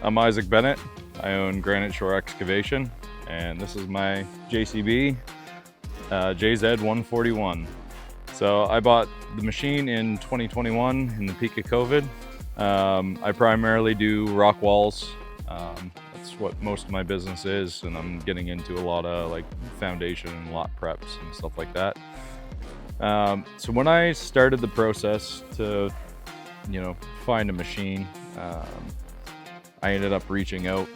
I'm Isaac Bennett. I own Granite Excavation, and this is my JCB JZ141. So I bought the machine in 2021 in the peak of COVID. I primarily do rock walls. That's what most of my business is, and I'm getting into a lot of like foundation and lot preps and stuff like that. So when I started the process to, find a machine, I ended up reaching out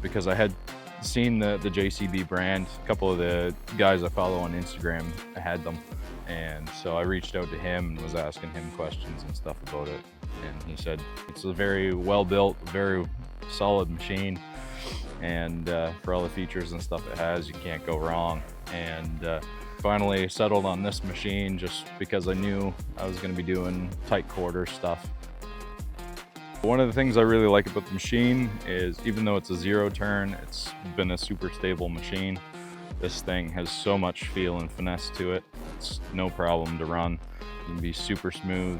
because I had seen the JCB brand. A couple of the guys I follow on Instagram had them, and so I reached out to him and was asking him questions and stuff about it. And he said it's a very well built, very solid machine, and for all the features and stuff it has, you can't go wrong. And finally settled on this machine just because I knew I was going to be doing tight quarter stuff. One of the things I really like about the machine is, even though it's a zero turn, it's been a super stable machine. This thing has so much feel and finesse to it. It's no problem to run. You can be super smooth,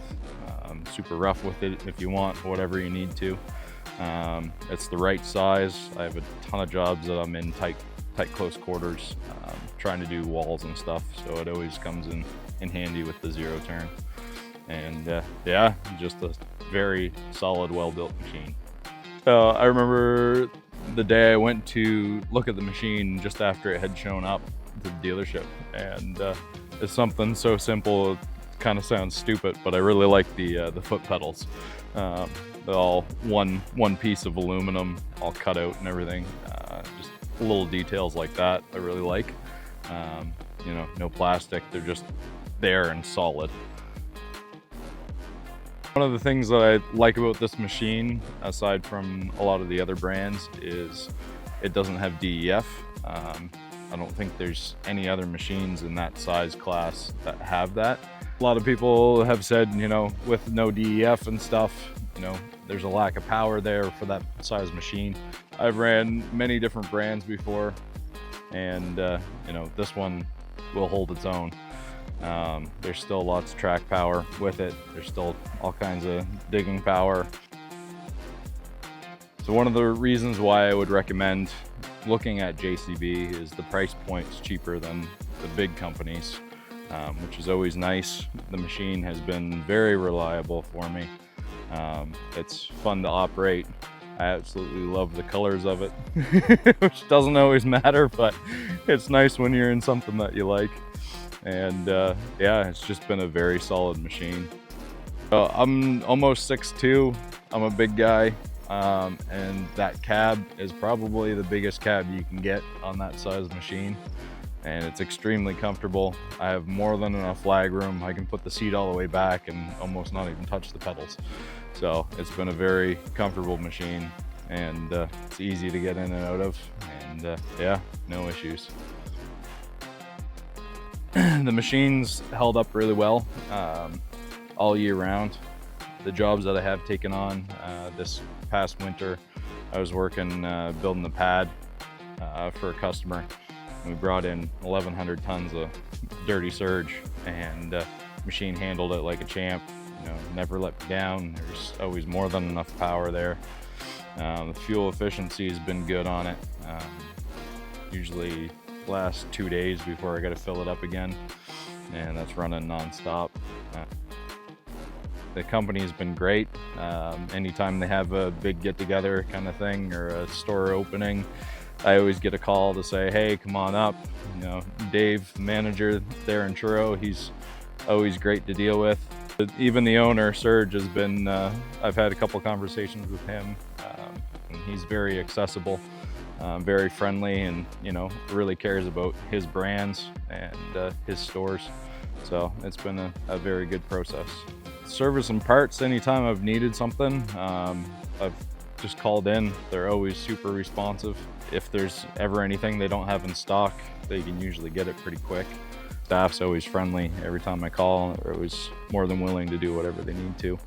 super rough with it if you want, whatever you need to. It's the right size. I have a ton of jobs that I'm in tight close quarters, trying to do walls and stuff, so it always comes in handy with the zero turn. And yeah, just a very solid, well-built machine. I remember the day I went to look at the machine just after it had shown up to the dealership, and it's something so simple, it kind of sounds stupid, but I really like the foot pedals. They're all one piece of aluminum, all cut out and everything. Just little details like that I really like. No plastic, they're just there and solid. One of the things that I like about this machine, aside from a lot of the other brands, is it doesn't have DEF. I don't think there's any other machines in that size class that have that. A lot of people have said, with no DEF and stuff, there's a lack of power there for that size machine. I've ran many different brands before, and this one will hold its own. There's still lots of track power with it. There's still all kinds of digging power. So one of the reasons why I would recommend looking at JCB is the price point's cheaper than the big companies, which is always nice. The machine has been very reliable for me. It's fun to operate. I absolutely love the colors of it, which doesn't always matter, but it's nice when you're in something that you like. And yeah, it's just been a very solid machine. I'm almost 6'2". I'm a big guy, and that cab is probably the biggest cab you can get on that size machine, and it's extremely comfortable. I have more than enough lag room. I can put the seat all the way back and almost not even touch the pedals. So it's been a very comfortable machine, and it's easy to get in and out of, and yeah, no issues. The machine's held up really well all year round. The jobs that I have taken on this past winter, I was working building the pad for a customer. We brought in 1,100 tons of dirty surge, and machine handled it like a champ. Never let me down. There's always more than enough power there. The fuel efficiency has been good on it. Usually last 2 days before I got to fill it up again, and that's running non-stop. The company's been great. Anytime they have a big get-together kind of thing or a store opening, I always get a call to say, hey, come on up. Dave, the manager there in Truro, he's always great to deal with. Even the owner, Serge, has been, I've had a couple conversations with him, and he's very accessible. Very friendly, and really cares about his brands and his stores. So it's been a very good process. Service and parts, anytime I've needed something, I've just called in. They're always super responsive. If there's ever anything they don't have in stock, they can usually get it pretty quick. Staff's always friendly. Every time I call, they're always more than willing to do whatever they need to.